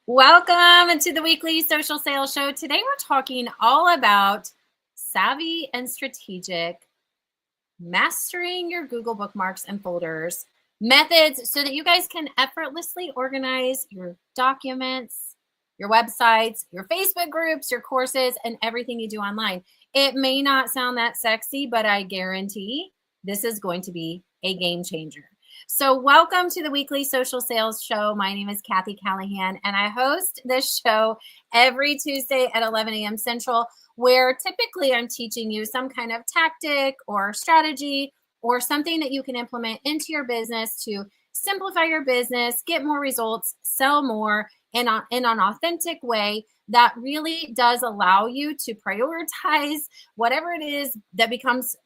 Welcome to the weekly social sales show. Today we're talking all about savvy and strategic mastering your Google bookmarks and folders methods so that you guys can effortlessly organize your documents, your websites, your Facebook groups, your courses, and everything you do online. It may not sound that sexy, but I guarantee this is going to be a game changer. So welcome to the weekly social sales show. My name is Kathy Callahan, and I host this show every Tuesday at 11 a.m. Central, where typically I'm teaching you some kind of tactic or strategy or something that you can implement into your business to simplify your business, get more results, sell more in an authentic way that really does allow you to prioritize whatever it is that comes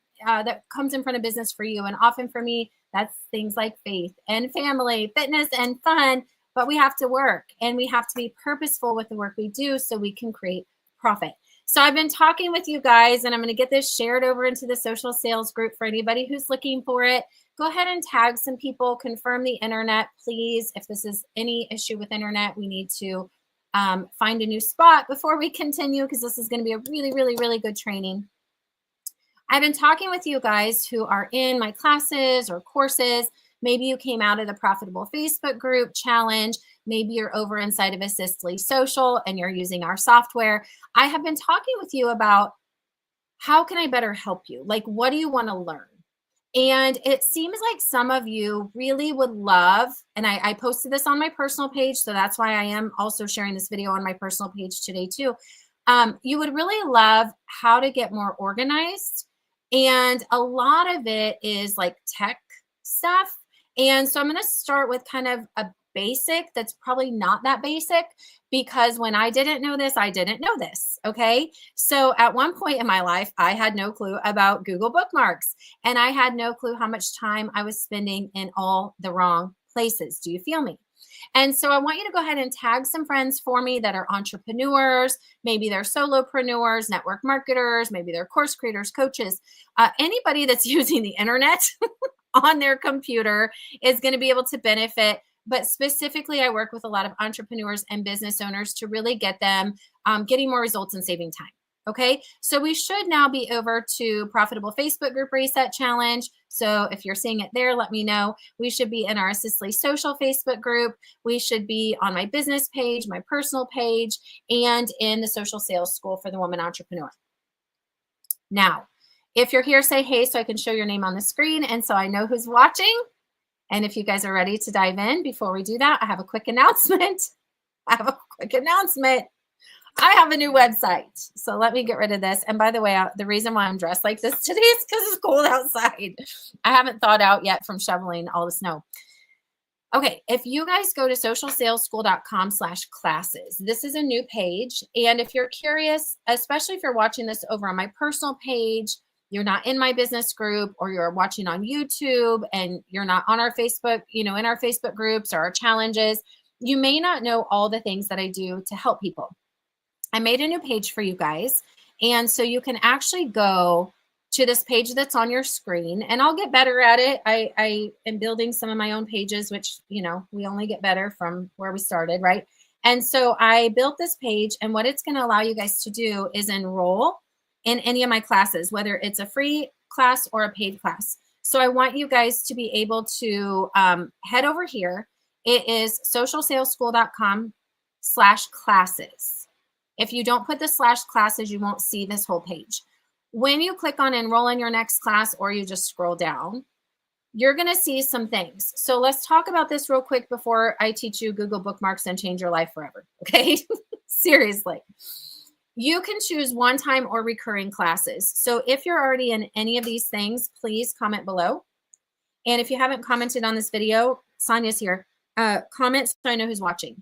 in front of business for you. And often for me, that's things like faith and family, fitness and fun, but we have to work and we have to be purposeful with the work we do so we can create profit. So I've been talking with you guys, and I'm going to get this shared over into the social sales group for anybody who's looking for it. Go ahead and tag some people, confirm the internet, please. If this is any issue with internet, we need to find a new spot before we continue, because this is going to be a really, really, really good training. I've been talking with you guys who are in my classes or courses. Maybe you came out of the Profitable Facebook Group Challenge. Maybe you're over inside of Assistly Social and you're using our software. I have been talking with you about how can I better help you? Like, what do you want to learn? And it seems like some of you really would love, and I posted this on my personal page, so that's why I am also sharing this video on my personal page today too. You would really love how to get more organized. And a lot of it is like tech stuff. And so I'm going to start with kind of a basic that's probably not that basic, because when I didn't know this, I didn't know this. Okay. So at one point in my life, I had no clue about Google Bookmarks, and I had no clue how much time I was spending in all the wrong places. Do you feel me? And so I want you to go ahead and tag some friends for me that are entrepreneurs. Maybe they're solopreneurs, network marketers, maybe they're course creators, coaches, anybody that's using the internet on their computer is going to be able to benefit. But specifically, I work with a lot of entrepreneurs and business owners to really get them getting more results and saving time. Okay, so we should now be over to Profitable Facebook Group Reset Challenge. So if you're seeing it there, let me know. We should be in our Assistly Social Facebook group. We should be on my business page, my personal page, and in the Social Sales School for the Woman Entrepreneur. Now, if you're here, say hey so I can show your name on the screen and so I know who's watching. And if you guys are ready to dive in, before we do that, I have a quick announcement. I have a new website. So let me get rid of this. And by the way, the reason why I'm dressed like this today is because it's cold outside. I haven't thawed out yet from shoveling all the snow. Okay, if you guys go to socialsaleschool.com/classes, this is a new page. And if you're curious, especially if you're watching this over on my personal page, you're not in my business group, or you're watching on YouTube and you're not on our Facebook, in our Facebook groups or our challenges, you may not know all the things that I do to help people. I made a new page for you guys. And so you can actually go to this page that's on your screen, and I'll get better at it. I am building some of my own pages, which, we only get better from where we started, right? And so I built this page, and what it's going to allow you guys to do is enroll in any of my classes, whether it's a free class or a paid class. So I want you guys to be able to head over here. It is socialsaleschool.com/classes. If you don't put the /classes, you won't see this whole page. When you click on enroll in your next class, or you just scroll down, you're going to see some things. So let's talk about this real quick before I teach you Google Bookmarks and change your life forever. Okay. Seriously. You can choose one-time or recurring classes. So if you're already in any of these things, please comment below. And if you haven't commented on this video, Sonia's here. Comment so I know who's watching.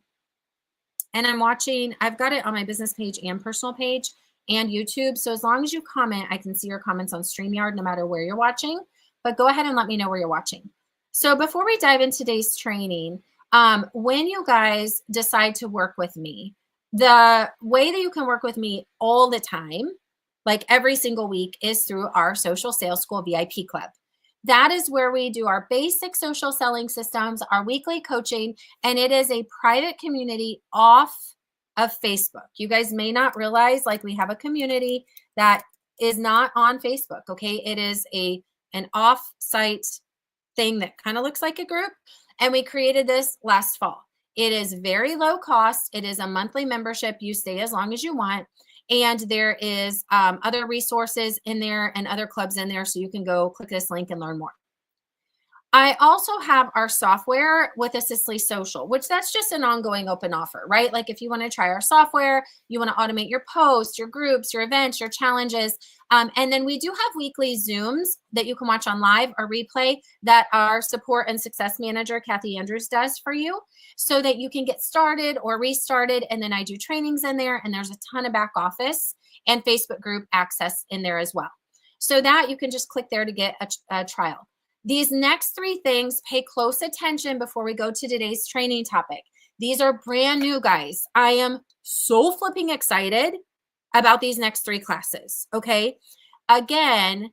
And I've got it on my business page and personal page and YouTube. So as long as you comment, I can see your comments on StreamYard no matter where you're watching. But go ahead and let me know where you're watching. So before we dive into today's training, when you guys decide to work with me, the way that you can work with me all the time, like every single week, is through our Social Sales School VIP Club. That is where we do our basic social selling systems, our weekly coaching, and it is a private community off of Facebook. You guys may not realize, like, we have a community that is not on Facebook, okay? It is an off-site thing that kind of looks like a group, and we created this last fall. It is very low cost. It is a monthly membership. You stay as long as you want. And there is other resources in there and other clubs in there. So you can go click this link and learn more. I also have our software with Assistly Social, which that's just an ongoing open offer, right? Like if you want to try our software, you want to automate your posts, your groups, your events, your challenges. And then we do have weekly Zooms that you can watch on live or replay that our support and success manager, Kathy Andrews, does for you so that you can get started or restarted. And then I do trainings in there, and there's a ton of back office and Facebook group access in there as well. So that you can just click there to get a trial. These next three things, pay close attention before we go to today's training topic. These are brand new, guys. I am so flipping excited about these next three classes, okay? Again,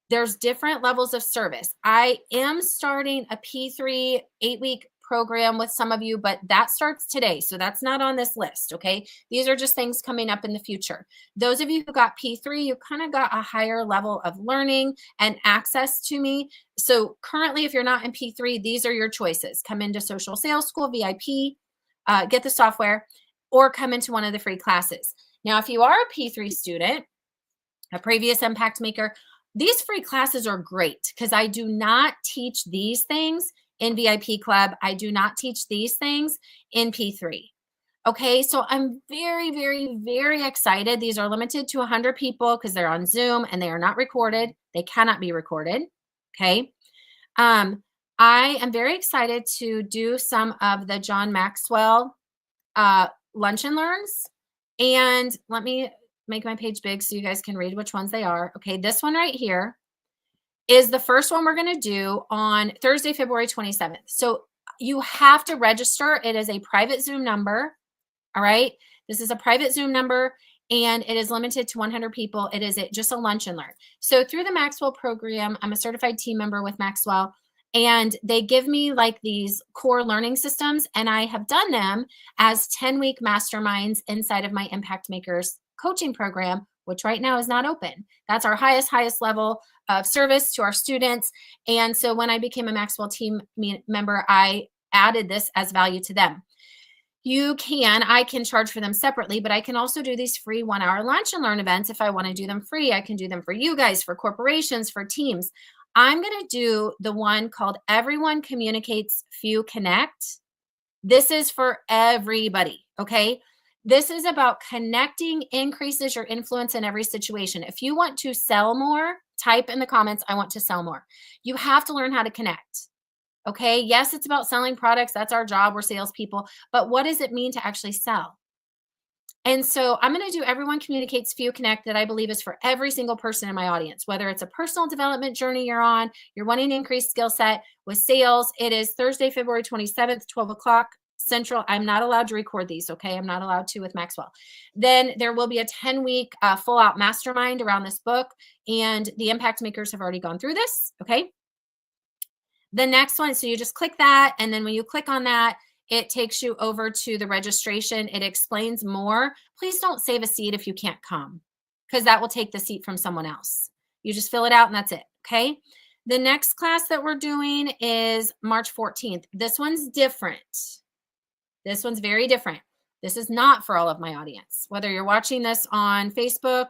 there's different levels of service. I am starting a P3 8-week program with some of you, but that starts today. So that's not on this list, okay? These are just things coming up in the future. Those of you who got P3, you kind of got a higher level of learning and access to me. So currently, if you're not in P3, these are your choices. Come into Social Sales School, VIP, get the software, or come into one of the free classes. Now, if you are a P3 student, a previous impact maker, these free classes are great because I do not teach these things in VIP Club. I do not teach these things in P3. Okay, so I'm very, very, very excited. These are limited to 100 people because they're on Zoom and they are not recorded. They cannot be recorded. Okay. I am very excited to do some of the John Maxwell Lunch and Learns. And let me make my page big so you guys can read which ones they are. Okay, this one right here is the first one we're going to do on Thursday, February 27th. So you have to register. It is a private Zoom number. All right. This is a private Zoom number and it is limited to 100 people. It is just a lunch and learn. So through the Maxwell program, I'm a certified team member with Maxwell, and they give me like these core learning systems, and I have done them as 10-week masterminds inside of my Impact Makers coaching program, which right now is not open. That's our highest level of service to our students. And so when I became a Maxwell team member, I added this as value to them. I can charge for them separately, but I can also do these free 1-hour lunch and learn events. If I want to do them free, I can do them for you guys, for corporations, for teams. I'm going to do the one called Everyone Communicates, Few Connect. This is for everybody, okay? This is about connecting increases your influence in every situation. If you want to sell more, type in the comments, I want to sell more. You have to learn how to connect. Okay. Yes, it's about selling products. That's our job. We're salespeople. But what does it mean to actually sell? And so I'm going to do Everyone Communicates, Few Connect, that I believe is for every single person in my audience, whether it's a personal development journey you're on, you're wanting to increase skill set with sales. It is Thursday, February 27th, 12 o'clock Central. I'm not allowed to record these. Okay. I'm not allowed to with Maxwell. Then there will be a 10-week full out mastermind around this book. And the impact makers have already gone through this. Okay. The next one, so you just click that, and then when you click on that, it takes you over to the registration. It explains more. Please don't save a seat if you can't come, because that will take the seat from someone else. You just fill it out and that's it, okay? The next class that we're doing is March 14th. This one's different. This one's very different. This is not for all of my audience. Whether you're watching this on Facebook,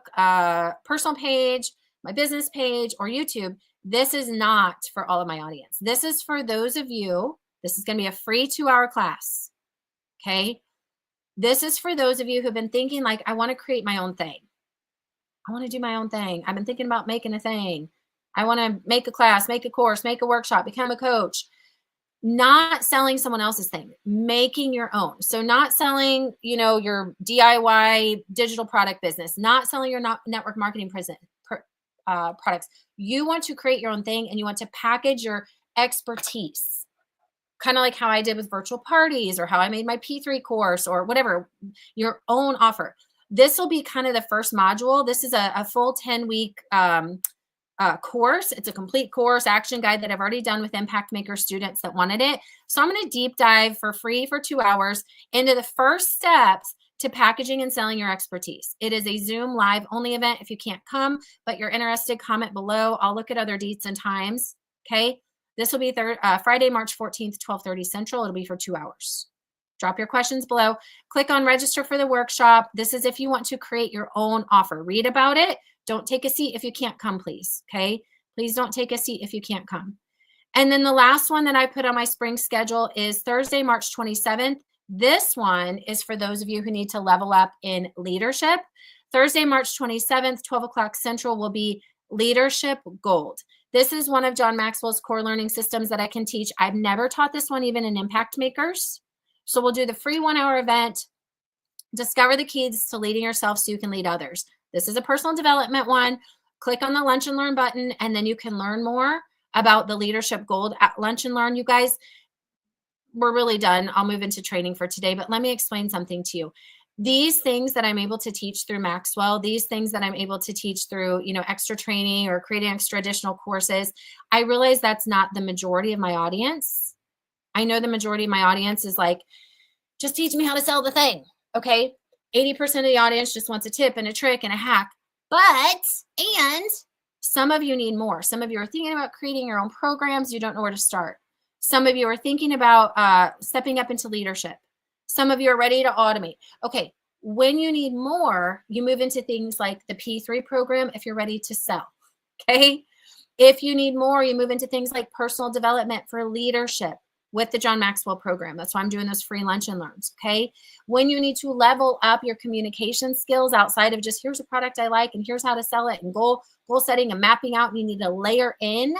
personal page, my business page, or YouTube, this is not for all of my audience. This is for those of you, this is going to be a free 2-hour class, okay? This is for those of you who've been thinking like, I want to create my own thing. I want to do my own thing. I've been thinking about making a thing. I want to make a class, make a course, make a workshop, become a coach. Not selling someone else's thing, making your own. So not selling, your DIY digital product business, not selling your network marketing products. You want to create your own thing, and you want to package your expertise, kind of like how I did with virtual parties, or how I made my P3 course, or whatever, your own offer. This will be kind of the first module. This is a full 10-week course. It's a complete course action guide that I've already done with Impact Maker students that wanted it. So I'm going to deep dive for free for 2 hours into the first steps to packaging and selling your expertise. It is a Zoom live only event. If you can't come, but you're interested, comment below. I'll look at other dates and times. Okay. This will be Friday, March 14th, 12:30 Central. It'll be for 2 hours. Drop your questions below. Click on register for the workshop. This is if you want to create your own offer. Read about it. Don't take a seat if you can't come, please. Okay. Please don't take a seat if you can't come. And then the last one that I put on my spring schedule is Thursday, March 27th. This one is for those of you who need to level up in leadership. Thursday, March 27th, 12 o'clock Central will be Leadership Gold. This is one of John Maxwell's core learning systems that I can teach. I've never taught this one even in Impact Makers. So we'll do the free 1 hour event. Discover the keys to leading yourself so you can lead others. This is a personal development one. Click on the Lunch and Learn button, and then you can learn more about the Leadership Gold at Lunch and Learn. You guys, we're really done. I'll move into training for today, but let me explain something to you. These things that I'm able to teach through Maxwell, these things that I'm able to teach through, extra training or creating extra additional courses, I realize that's not the majority of my audience. I know the majority of my audience is like, just teach me how to sell the thing. Okay. 80% of the audience just wants a tip and a trick and a hack. And some of you need more. Some of you are thinking about creating your own programs. You don't know where to start. Some of you are thinking about stepping up into leadership. Some of you are ready to automate. Okay. When you need more, you move into things like the P3 program if you're ready to sell. Okay. If you need more, you move into things like personal development for leadership with the John Maxwell program. That's why I'm doing those free lunch and learns. Okay. When you need to level up your communication skills outside of just here's a product I like and here's how to sell it and goal setting and mapping out, and you need to layer in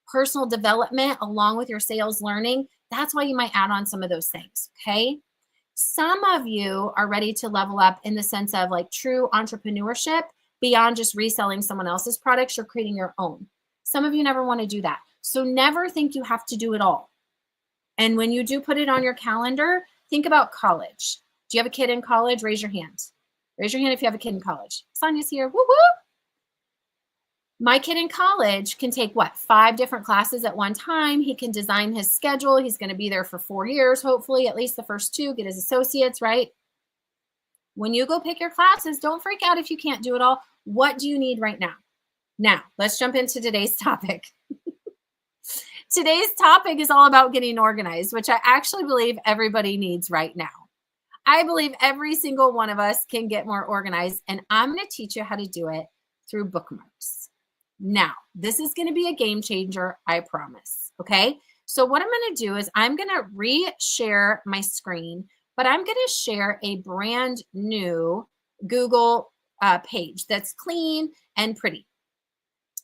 personal development along with your sales learning. That's why you might add on some of those things. Okay. Some of you are ready to level up in the sense of like true entrepreneurship beyond just reselling someone else's products. You're creating your own. Some of you never want to do that. So never think you have to do it all. And when you do put it on your calendar, think about college. Do you have a kid in college? Raise your hand. Raise your hand if you have a kid in college. Sonia's here. Woo woo. My kid in college can take 5 different classes at one time. He can design his schedule. He's going to be there for 4 years, hopefully, at least the first 2, get his associates, right? When you go pick your classes, don't freak out if you can't do it all. What do you need right now? Now, let's jump into today's topic. Today's topic is all about getting organized, which I actually believe everybody needs right now. I believe every single one of us can get more organized, and I'm going to teach you how to do it through bookmarks. Now, this is going to be a game changer, I promise. Okay, so what I'm going to do is I'm going to re-share my screen, but I'm going to share a brand new Google page that's clean and pretty.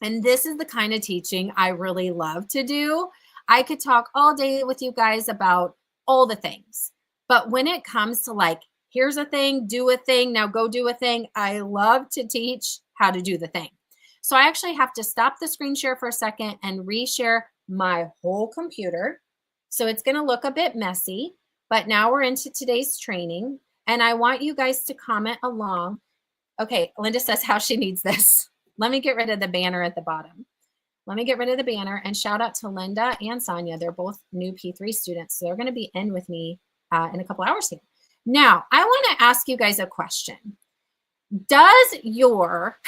And this is the kind of teaching I really love to do. I could talk all day with you guys about all the things. But when it comes to like, here's a thing, do a thing, now go do a thing, I love to teach how to do the thing. So I actually have to stop the screen share for a second and reshare my whole computer. So it's going to look a bit messy, but now we're into today's training. And I want you guys to comment along. Okay, Linda says how she needs this. Let me get rid of the banner at the bottom. Let me get rid of the banner and shout out to Linda and Sonia. They're both new P3 students. So they're going to be in with me in a couple hours here. Now, I want to ask you guys a question. Does your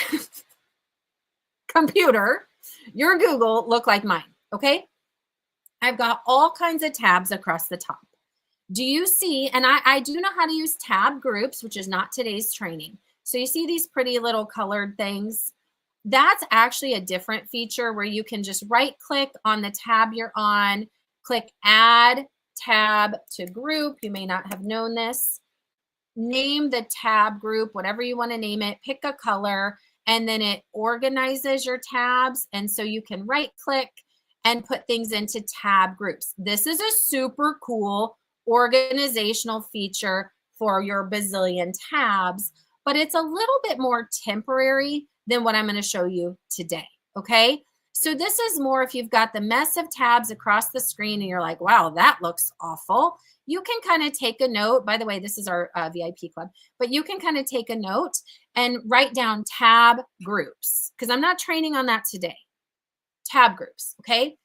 computer, your Google, look like mine? Okay. I've got all kinds of tabs across the top. Do you see, and I do know how to use tab groups, which is not today's training. So you see these pretty little colored things? That's actually a different feature where you can just right click on the tab you're on, click add tab to group. You may not have known this. Name the tab group, whatever you want to name it, pick a color, and then it organizes your tabs. And so you can right click and put things into tab groups. This is a super cool organizational feature for your bazillion tabs, but it's a little bit more temporary than what I'm going to show you today. Okay. So this is more if you've got the mess of tabs across the screen and you're like, wow, that looks awful. You can kind of take a note. By the way, this is our VIP club, but you can kind of take a note and write down tab groups because I'm not training on that today. tab groups, okay?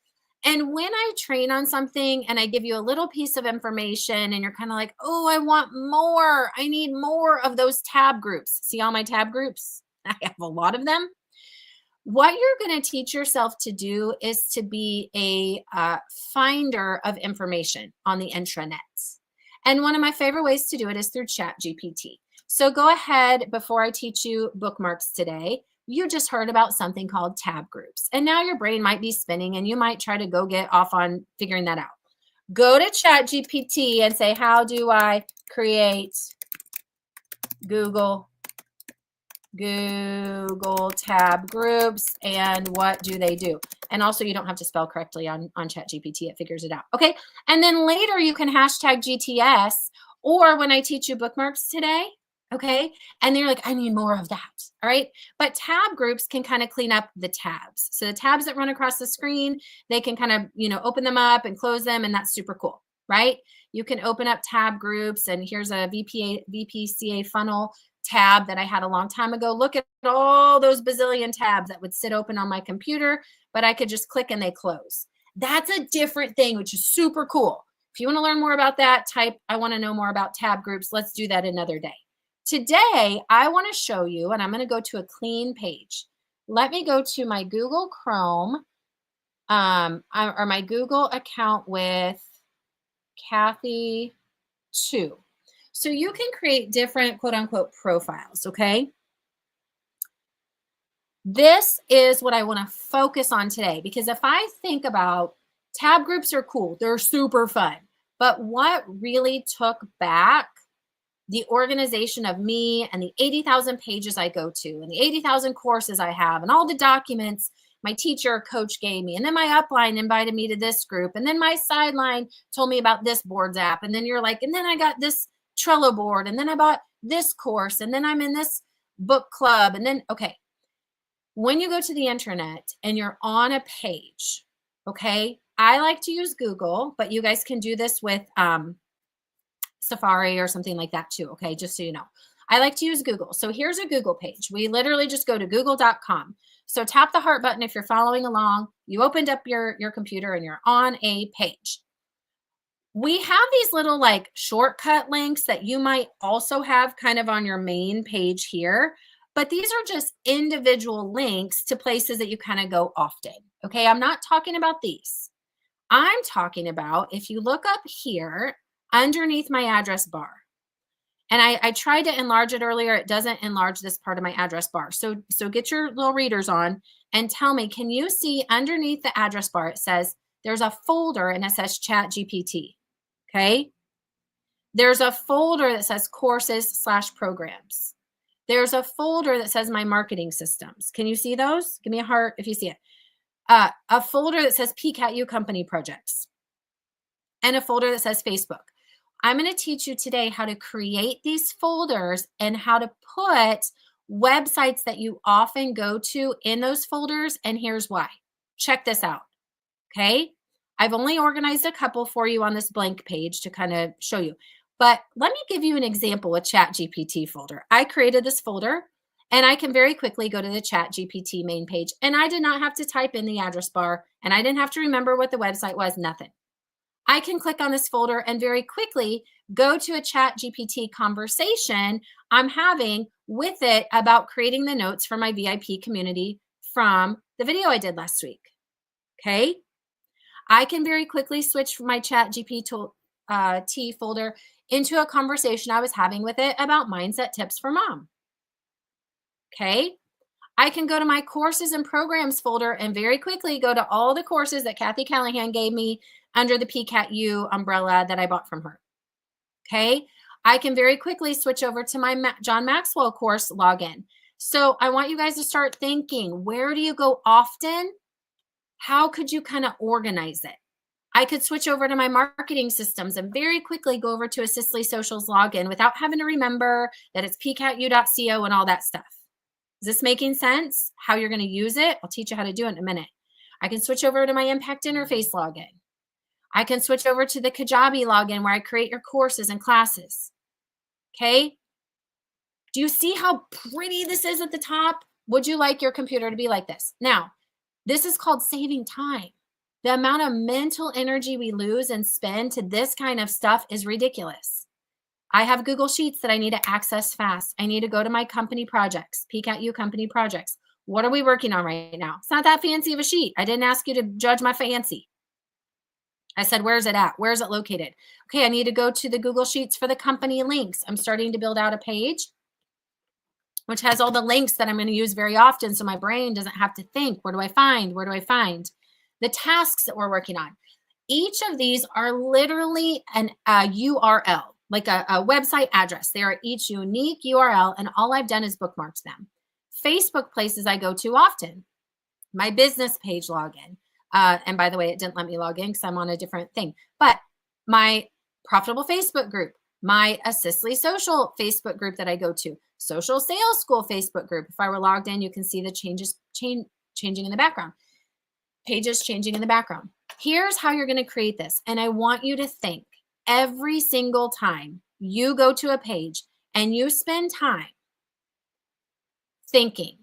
And when I train on something and I give you a little piece of information and you're kind of like, oh, I want more. I need more of those tab groups. See all my tab groups? I have a lot of them. What you're going to teach yourself to do is to be a finder of information on the intranet. And one of my favorite ways to do it is through ChatGPT. So go ahead, before I teach you bookmarks today, you just heard about something called tab groups. And now your brain might be spinning and you might try to go get off on figuring that out. Go to ChatGPT and say, how do I create Google tab groups and what do they do? And also you don't have to spell correctly on ChatGPT, it figures it out. Okay. And then later you can hashtag GTS, or when I teach you bookmarks today, okay, and they're like, I need more of that. All right. But tab groups can kind of clean up the tabs. So the tabs that run across the screen, they can kind of, open them up and close them. And that's super cool, right? You can open up tab groups, and here's a VPCA funnel tab that I had a long time ago. Look at all those bazillion tabs that would sit open on my computer, but I could just click and they close. That's a different thing, which is super cool. If you want to learn more about that, type, I want to know more about tab groups. Let's do that another day. Today, I want to show you, and I'm going to go to a clean page. Let me go to my Google Chrome or my Google account with Kathy 2. So you can create different quote unquote profiles, okay? This is what I want to focus on today, because if I think about tab groups are cool, they're super fun, but what really took back the organization of me and the 80,000 pages I go to and the 80,000 courses I have and all the documents my teacher or coach gave me, and then my upline invited me to this group, and then my sideline told me about this boards app, and then you're like, and then I got this Trello board, and then I bought this course, and then I'm in this book club, and then, okay, when you go to the internet and you're on a page, okay, I like to use Google, but you guys can do this with Safari or something like that too, okay, just so you know. I like to use Google. So here's a Google page. We literally just go to google.com. So tap the heart button if you're following along. You opened up your computer and you're on a page. We have these little like shortcut links that you might also have kind of on your main page here, but these are just individual links to places that you kind of go often. Okay, I'm not talking about these. I'm talking about, if you look up here underneath my address bar, and I tried to enlarge it earlier, it doesn't enlarge this part of my address bar. So get your little readers on and tell me, can you see underneath the address bar, it says there's a folder and it says Chat GPT. Okay. There's a folder that says courses/programs. There's a folder that says my marketing systems. Can you see those? Give me a heart if you see it. A folder that says PCATU company projects, and a folder that says Facebook. I'm going to teach you today how to create these folders and how to put websites that you often go to in those folders. And here's why. Check this out. Okay. I've only organized a couple for you on this blank page to kind of show you. But let me give you an example with Chat GPT folder. I created this folder and I can very quickly go to the Chat GPT main page, and I did not have to type in the address bar, and I didn't have to remember what the website was, nothing. I can click on this folder and very quickly go to a Chat GPT conversation I'm having with it about creating the notes for my VIP community from the video I did last week. Okay. I can very quickly switch from my Chat GPT folder into a conversation I was having with it about mindset tips for mom. Okay. I can go to my courses and programs folder and very quickly go to all the courses that Kathy Callahan gave me under the PCATU umbrella that I bought from her. Okay. I can very quickly switch over to my John Maxwell course login. So I want you guys to start thinking, where do you go often? How could you kind of organize it? I could switch over to my marketing systems and very quickly go over to a Cicely Socials login without having to remember that it's pcatu.co and all that stuff. Is this making sense? How you're going to use it? I'll teach you how to do it in a minute. I can switch over to my Impact Interface login. I can switch over to the Kajabi login where I create your courses and classes. Okay. Do you see how pretty this is at the top? Would you like your computer to be like this? Now, This is called saving time. The amount of mental energy we lose and spend to this kind of stuff is ridiculous. I have Google Sheets that I need to access fast. I need to go to my company projects, peek at you company projects. What are we working on right now? It's not that fancy of a sheet. I didn't ask you to judge my fancy. I said, where's it at? Where's it located? Okay, I need to go to the Google Sheets for the company links. I'm starting to build out a page which has all the links that I'm going to use very often so my brain doesn't have to think, where do I find? Where do I find? The tasks that we're working on. Each of these are literally a URL, like a website address. They are each unique URL, and all I've done is bookmarked them. Facebook places I go to often. My business page login. And by the way, it didn't let me log in because I'm on a different thing. But my profitable Facebook group, my Assistly Social Facebook group that I go to, Social Sales School Facebook group. If I were logged in, you can see the changes changing in the background. Pages changing in the background. Here's how you're going to create this. And I want you to think every single time you go to a page and you spend time thinking,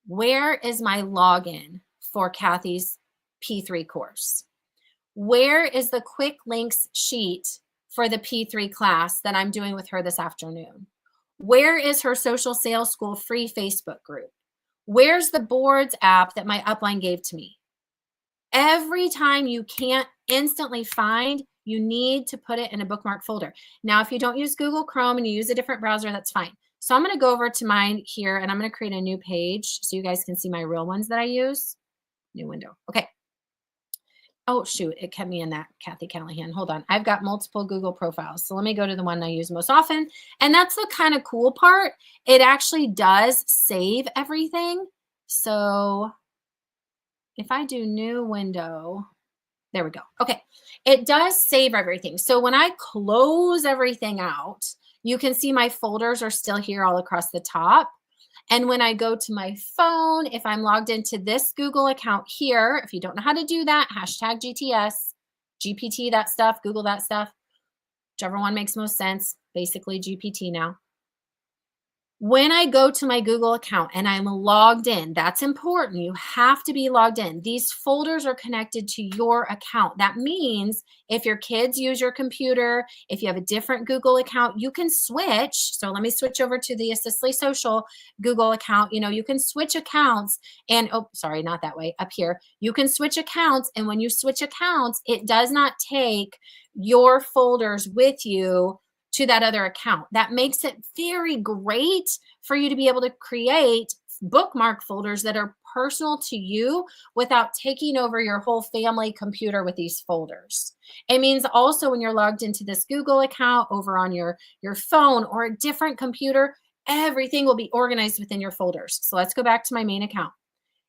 where is my login for Kathy's P3 course? Where is the quick links sheet for the P3 class that I'm doing with her this afternoon? Where is her Social Sales School free Facebook group? Where's the boards app that my upline gave to me? Every time you can't instantly find, you need to put it in a bookmark folder. Now, if you don't use Google Chrome and you use a different browser, that's fine. So I'm going to go over to mine here and I'm going to create a new page so you guys can see my real ones that I use. New window. Okay. Oh, shoot. It kept me in that Kathy Callahan. Hold on. I've got multiple Google profiles. So let me go to the one I use most often. And that's the kind of cool part. It actually does save everything. So if I do new window, there we go. Okay. It does save everything. So when I close everything out, you can see my folders are still here all across the top. And when I go to my phone, if I'm logged into this Google account here, if you don't know how to do that, hashtag GTS, GPT that stuff, Google that stuff, whichever one makes most sense, basically GPT now. When I go to my Google account and I'm logged in, that's important. You have to be logged in. These folders are connected to your account. That means if your kids use your computer, if you have a different Google account, you can switch. So let me switch over to the Assistly Social Google account. You know, you can switch accounts and, oh, sorry, not that way, up here. You can switch accounts. And when you switch accounts, it does not take your folders with you to that other account. That makes it very great for you to be able to create bookmark folders that are personal to you without taking over your whole family computer with these folders. It means also when you're logged into this Google account over on your phone or a different computer, everything will be organized within your folders. So let's go back to my main account.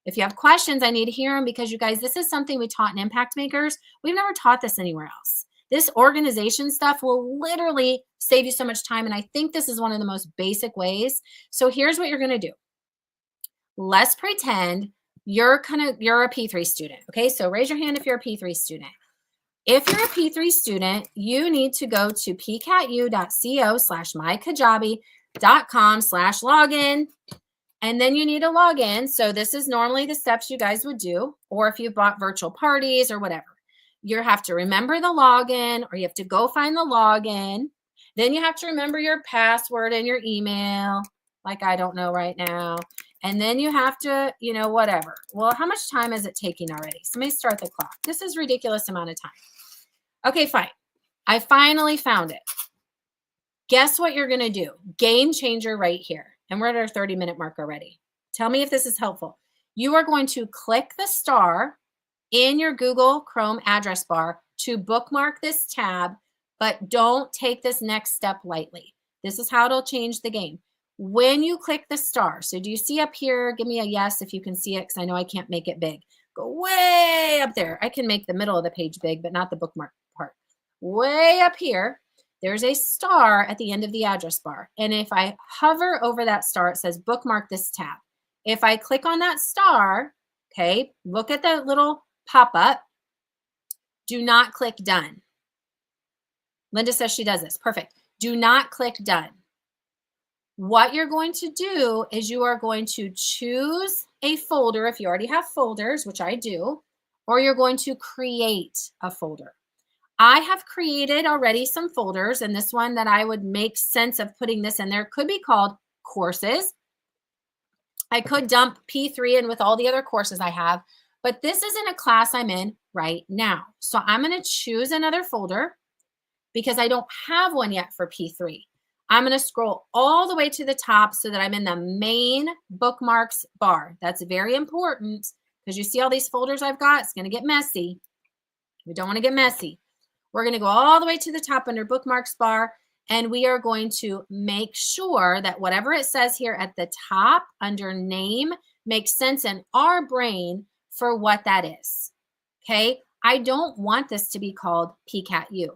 If you have questions, I need to hear them because you guys, this is something we taught in Impact Makers. We've never taught this anywhere else. This organization stuff will literally save you so much time. And I think this is one of the most basic ways. So here's what you're going to do. Let's pretend you're a P3 student. Okay, so raise your hand if you're a P3 student. If you're a P3 student, you need to go to pcatu.co/mykajabi.com/login. And then you need to log in. So this is normally the steps you guys would do, or if you bought virtual parties or whatever. You have to remember the login, or you have to go find the login. Then you have to remember your password and your email, like I don't know right now. And then you have to, you know, whatever. Well, how much time is it taking already? So let me start the clock. This is a ridiculous amount of time. Okay, fine. I finally found it. Guess what you're going to do? Game changer right here. And we're at our 30-minute mark already. Tell me if this is helpful. You are going to click the star in your Google Chrome address bar to bookmark this tab, but don't take this next step lightly. This is how it'll change the game. When you click the star, so do you see up here? Give me a yes if you can see it, because I know I can't make it big. Go way up there. I can make the middle of the page big, but not the bookmark part. Way up here, there's a star at the end of the address bar. And if I hover over that star, it says bookmark this tab. If I click on that star, okay, look at the little pop-up. Do not click done. Linda says she does this. Perfect. Do not click done. What you're going to do is you are going to choose a folder if you already have folders, which I do, or you're going to create a folder. I have created already some folders, and this one that I would make sense of putting this in there could be called courses. I could dump P3 in with all the other courses I have, but this isn't a class I'm in right now. So I'm going to choose another folder because I don't have one yet for P3. I'm going to scroll all the way to the top so that I'm in the main bookmarks bar. That's very important because you see all these folders I've got. It's going to get messy. We don't want to get messy. We're going to go all the way to the top under bookmarks bar, and we are going to make sure that whatever it says here at the top under name makes sense in our brain for what that is. Okay? I don't want this to be called PCATU.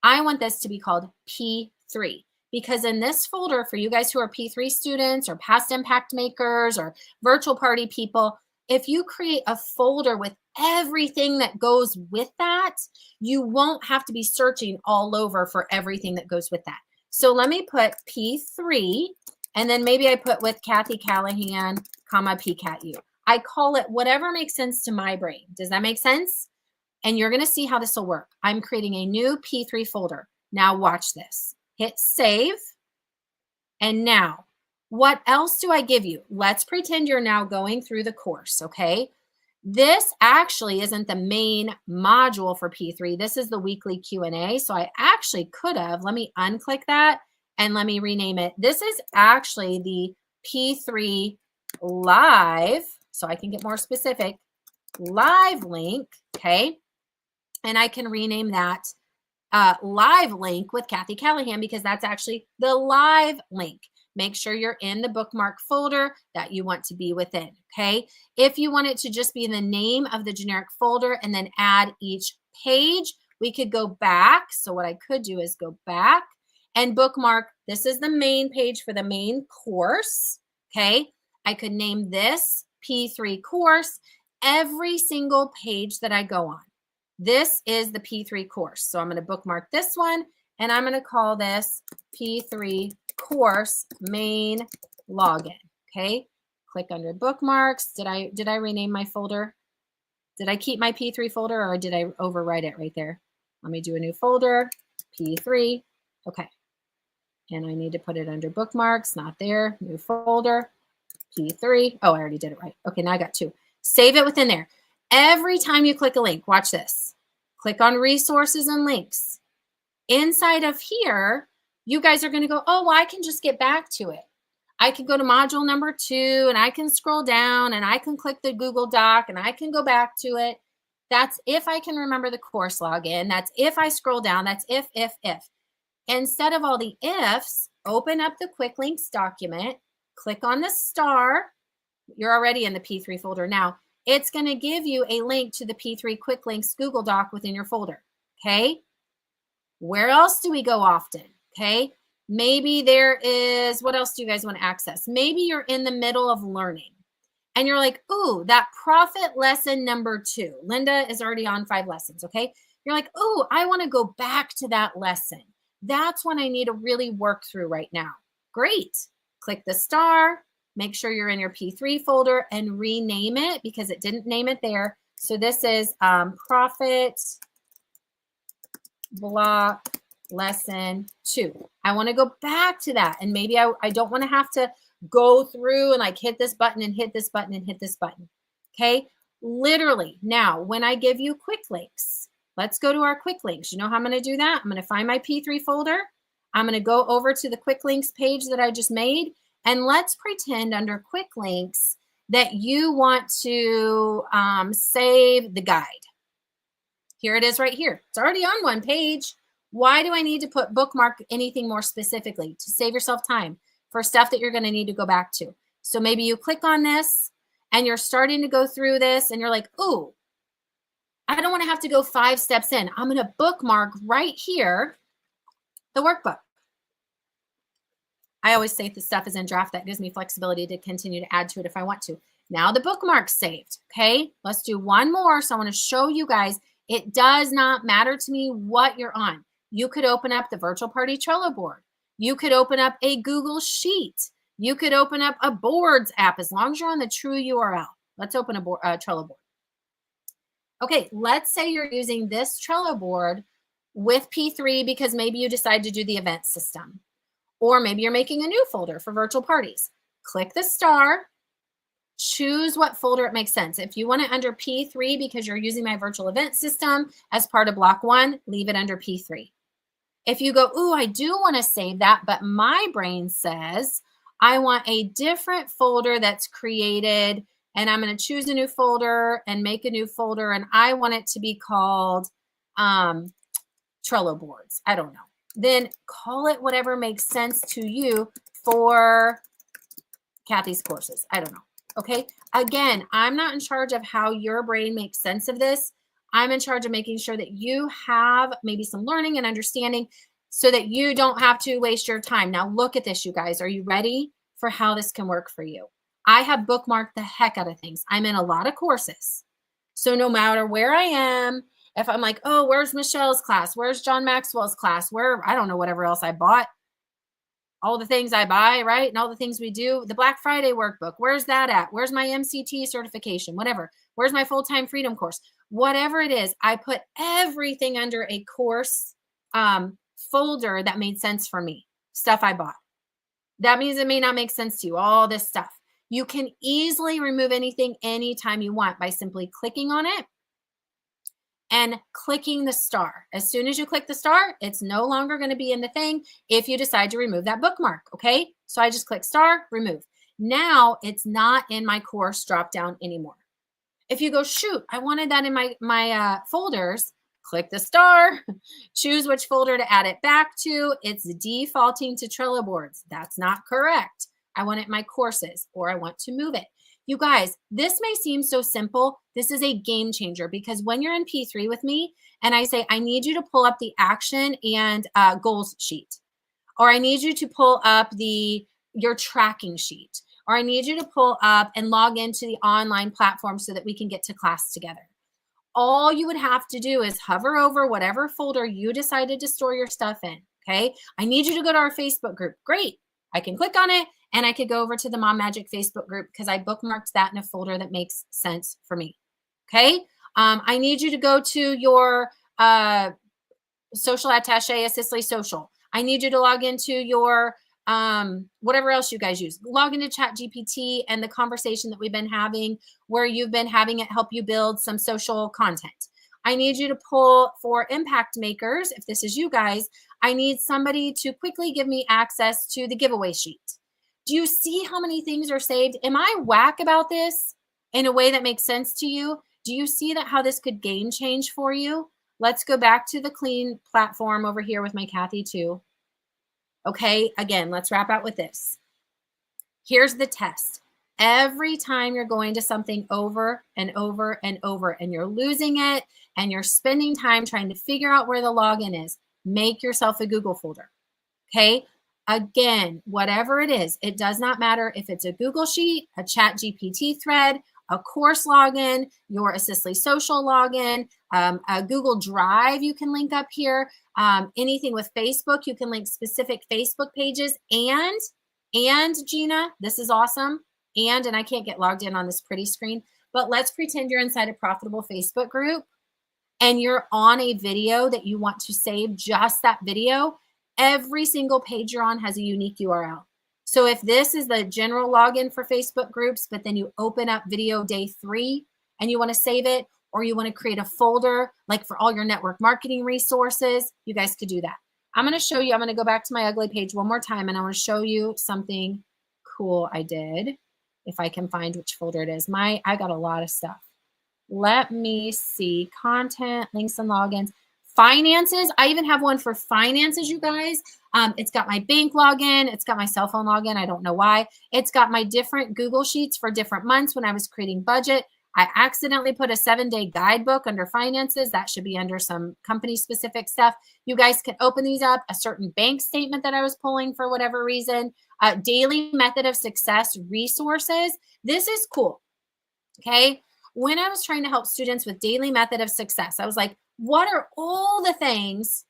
I want this to be called P3 because in this folder, for you guys who are P3 students or past impact makers or virtual party people, if you create a folder with everything that goes with that, you won't have to be searching all over for everything that goes with that. So let me put P3, and then maybe I put with Kathy Callahan, comma, PCATU. I call it whatever makes sense to my brain. Does that make sense? And you're going to see how this will work. I'm creating a new P3 folder. Now watch this. Hit save. And now, what else do I give you? Let's pretend you're now going through the course, okay? This actually isn't the main module for P3. This is the weekly Q&A. So I actually could have, let me unclick that and let me rename it. This is actually the P3 live, so I can get more specific, live link, okay? And I can rename that live link with Kathy Callahan because that's actually the live link. Make sure you're in the bookmark folder that you want to be within, okay? If you want it to just be in the name of the generic folder and then add each page, we could go back. So what I could do is go back and bookmark. This is the main page for the main course, okay? I could name this P3 course every single page that I go on. This is the P3 course. So I'm going to bookmark this one and I'm going to call this P3 course main login. Okay. Click under bookmarks. Did I rename my folder? Did I keep my P3 folder or did I overwrite it right there? Let me do a new folder, P3. Okay. And I need to put it under bookmarks, not there. New folder, P3. Oh, I already did it right. Okay, now I got two. Save it within there. Every time you click a link, watch this. Click on resources and links. Inside of here, you guys are going to go, oh, well, I can just get back to it. I can go to module number 2 and I can scroll down and I can click the Google Doc and I can go back to it. That's if I can remember the course login. That's if I scroll down. That's if. Instead of all the ifs, open up the quick links document, click on the star. You're already in the P3 folder now. It's going to give you a link to the P3 quick links Google Doc within your folder. Okay. Where else do we go often? Okay. Maybe there is, what else do you guys want to access? Maybe you're in the middle of learning and you're like, ooh, that profit lesson number 2. Linda is already on 5 lessons. Okay. You're like, ooh, I want to go back to that lesson. That's what I need to really work through right now. Great. Click the star. Make sure you're in your P3 folder and rename it because it didn't name it there. So this is profit block lesson 2. I want to go back to that. And maybe I don't want to have to go through and like hit this button and hit this button and hit this button. Okay. Literally now, when I give you quick links, let's go to our quick links. You know how I'm going to do that? I'm going to find my P3 folder. I'm going to go over to the quick links page that I just made. And let's pretend under quick links that you want to save the guide. Here it is right here. It's already on one page. Why do I need to put bookmark anything more specifically? To save yourself time for stuff that you're going to need to go back to. So maybe you click on this and you're starting to go through this and you're like, ooh, I don't want to have to go 5 steps in. I'm going to bookmark right here the workbook. I always say if the stuff is in draft, that gives me flexibility to continue to add to it if I want to. Now the bookmark's saved, okay? Let's do one more. So I want to show you guys, it does not matter to me what you're on. You could open up the virtual party Trello board. You could open up a Google Sheet. You could open up a Boards app as long as you're on the true URL. Let's open a Trello board. Okay, let's say you're using this Trello board with P3 because maybe you decide to do the event system, or maybe you're making a new folder for virtual parties. Click the star, choose what folder it makes sense. If you want it under P3 because you're using my virtual event system as part of block 1, leave it under P3. If you go, ooh, I do want to save that, but my brain says I want a different folder that's created, and I'm going to choose a new folder and make a new folder, and I want it to be called Trello boards. I don't know. Then call it whatever makes sense to you for Kathy's courses. I don't know. Okay. Again, I'm not in charge of how your brain makes sense of this. I'm in charge of making sure that you have maybe some learning and understanding so that you don't have to waste your time. Now look at this, you guys. Are you ready for how this can work for you? I have bookmarked the heck out of things. I'm in a lot of courses. So no matter where I am, if I'm like, oh, where's Michelle's class? Where's John Maxwell's class? Where, I don't know, whatever else I bought. All the things I buy, right? And all the things we do. The Black Friday workbook. Where's that at? Where's my MCT certification? Whatever. Where's my full-time freedom course? Whatever it is, I put everything under a course folder that made sense for me. Stuff I bought. That means it may not make sense to you. All this stuff. You can easily remove anything anytime you want by simply clicking on it and clicking the star. As soon as you click the star, it's no longer going to be in the thing if you decide to remove that bookmark, okay? So I just click star, remove. Now it's not in my course drop down anymore. If you go, shoot, I wanted that in my folders, click the star, choose which folder to add it back to. It's defaulting to Trello boards. That's not correct. I want it in my courses, or I want to move it. You guys, this may seem so simple. This is a game changer because when you're in P3 with me and I say, I need you to pull up the action and goals sheet, or I need you to pull up your tracking sheet, or I need you to pull up and log into the online platform so that we can get to class together. All you would have to do is hover over whatever folder you decided to store your stuff in, okay? I need you to go to our Facebook group. Great. I can click on it. And I could go over to the Mom Magic Facebook group because I bookmarked that in a folder that makes sense for me. Okay. I need you to go to your social attache, Assistly Social. I need you to log into your whatever else you guys use. Log into ChatGPT and the conversation that we've been having where you've been having it help you build some social content. I need you to pull for impact makers. If this is you guys, I need somebody to quickly give me access to the giveaway sheet. Do you see how many things are saved? Am I whack about this in a way that makes sense to you? Do you see that how this could game change for you? Let's go back to the clean platform over here with my Kathy too. Okay, again, let's wrap out with this. Here's the test. Every time you're going to something over and over and over and you're losing it and you're spending time trying to figure out where the login is, make yourself a Google folder. Okay. Again, whatever it is, it does not matter if it's a Google Sheet, a ChatGPT thread, a course login, your Assistly Social login, a Google Drive you can link up here, anything with Facebook, you can link specific Facebook pages, and Gina, this is awesome, and I can't get logged in on this pretty screen, but let's pretend you're inside a profitable Facebook group and you're on a video that you want to save just that video. Every single page you're on has a unique URL. So if this is the general login for Facebook groups, but then you open up video day 3 and you want to save it, or you want to create a folder like for all your network marketing resources, you guys could do that. I'm going to show you, I'm going to go back to my ugly page one more time and I want to show you something cool I did. If I can find which folder it is. I got a lot of stuff. Let me see. Content, links and logins. Finances, I even have one for finances, you guys. It's got my bank login. It's got my cell phone login. I don't know why. It's got my different Google Sheets for different months when I was creating budget. I accidentally put a 7-day guidebook under finances. That should be under some company-specific stuff. You guys can open these up. A certain bank statement that I was pulling for whatever reason. Daily method of success resources. This is cool, okay? When I was trying to help students with daily method of success, I was like, what are all the things,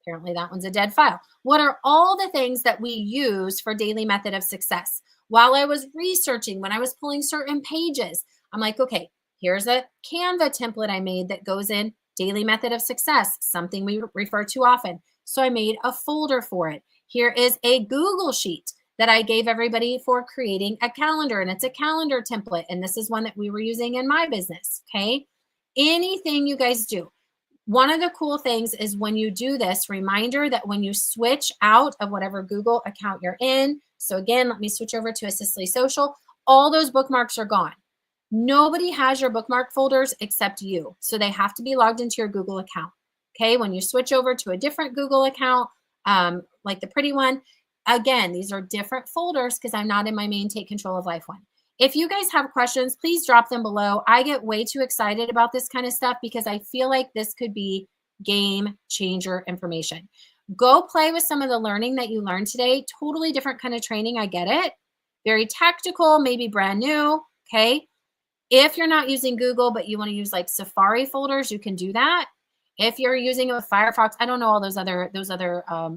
Apparently that one's a dead file. What are all the things that we use for daily method of success? While I was researching, when I was pulling certain pages, I'm like, okay, here's a Canva template I made that goes in daily method of success, something we refer to often. So I made a folder for it. Here is a Google sheet that I gave everybody for creating a calendar, and it's a calendar template. And this is one that we were using in my business. Okay. Anything you guys do. One of the cool things is when you do this, reminder that when you switch out of whatever Google account you're in, so again, let me switch over to Assistly Social, all those bookmarks are gone. Nobody has your bookmark folders except you. So they have to be logged into your Google account. Okay, when you switch over to a different Google account, like the pretty one, again, these are different folders because I'm not in my main Take Control of Life one. If you guys have questions, please drop them below. I get way too excited about this kind of stuff because I feel like this could be game changer information. Go play with some of the learning that you learned today. Totally different kind of training. I get it. Very tactical, maybe brand new. Okay. If you're not using Google, but you want to use like Safari folders, you can do that. If you're using a Firefox, I don't know all those other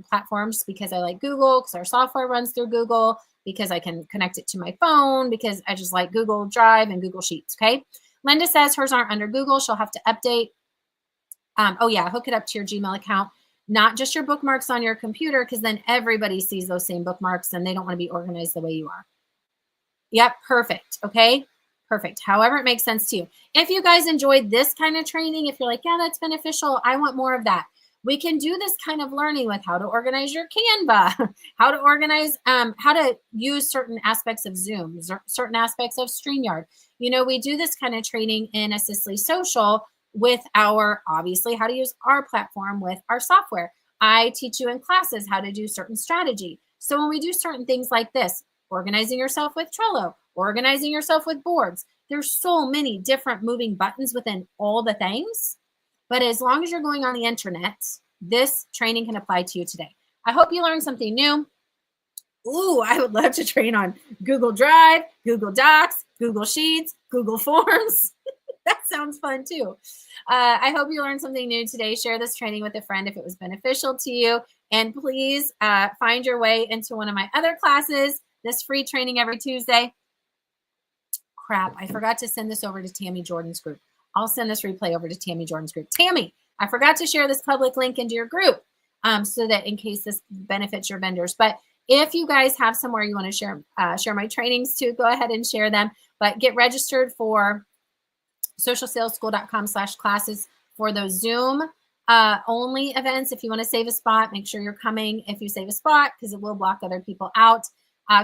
platforms because I like Google because our software runs through Google, because I can connect it to my phone, because I just like Google Drive and Google Sheets, okay? Linda says hers aren't under Google. She'll have to update. Oh, yeah, hook it up to your Gmail account, not just your bookmarks on your computer, because then everybody sees those same bookmarks and they don't want to be organized the way you are. Yep, perfect, okay? Perfect. However it makes sense to you. If you guys enjoyed this kind of training, if you're like, yeah, that's beneficial, I want more of that. We can do this kind of learning with how to organize your Canva, how to organize, how to use certain aspects of Zoom, certain aspects of StreamYard. You know, we do this kind of training in Assistly Social with our, obviously, how to use our platform with our software. I teach you in classes how to do certain strategy. So when we do certain things like this, organizing yourself with Trello, organizing yourself with boards, there's so many different moving buttons within all the things. But as long as you're going on the internet, this training can apply to you today. I hope you learned something new. Ooh, I would love to train on Google Drive, Google Docs, Google Sheets, Google Forms. That sounds fun too. I hope you learned something new today. Share this training with a friend if it was beneficial to you. And please find your way into one of my other classes, this free training every Tuesday. Crap, I forgot to send this over to Tammy Jordan's group. I'll send this replay over to Tammy Jordan's group. Tammy, I forgot to share this public link into your group so that in case this benefits your vendors. But if you guys have somewhere you want to share my trainings to, go ahead and share them. But get registered for socialsaleschool.com/classes for those Zoom only events. If you want to save a spot, make sure you're coming if you save a spot because it will block other people out.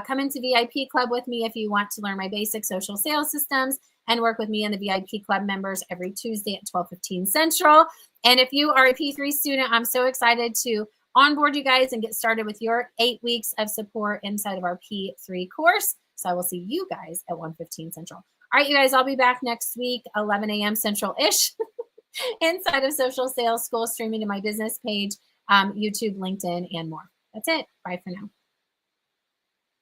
Come into VIP Club with me if you want to learn my basic social sales systems and work with me and the VIP Club members every Tuesday at 12:15 Central. And if you are a P3 student, I'm so excited to onboard you guys and get started with your 8 weeks of support inside of our P3 course. So I will see you guys at 1:15 Central. All right, you guys, I'll be back next week, 11 a.m. Central-ish, inside of Social Sales School, streaming to my business page, YouTube, LinkedIn, and more. That's it. Bye for now.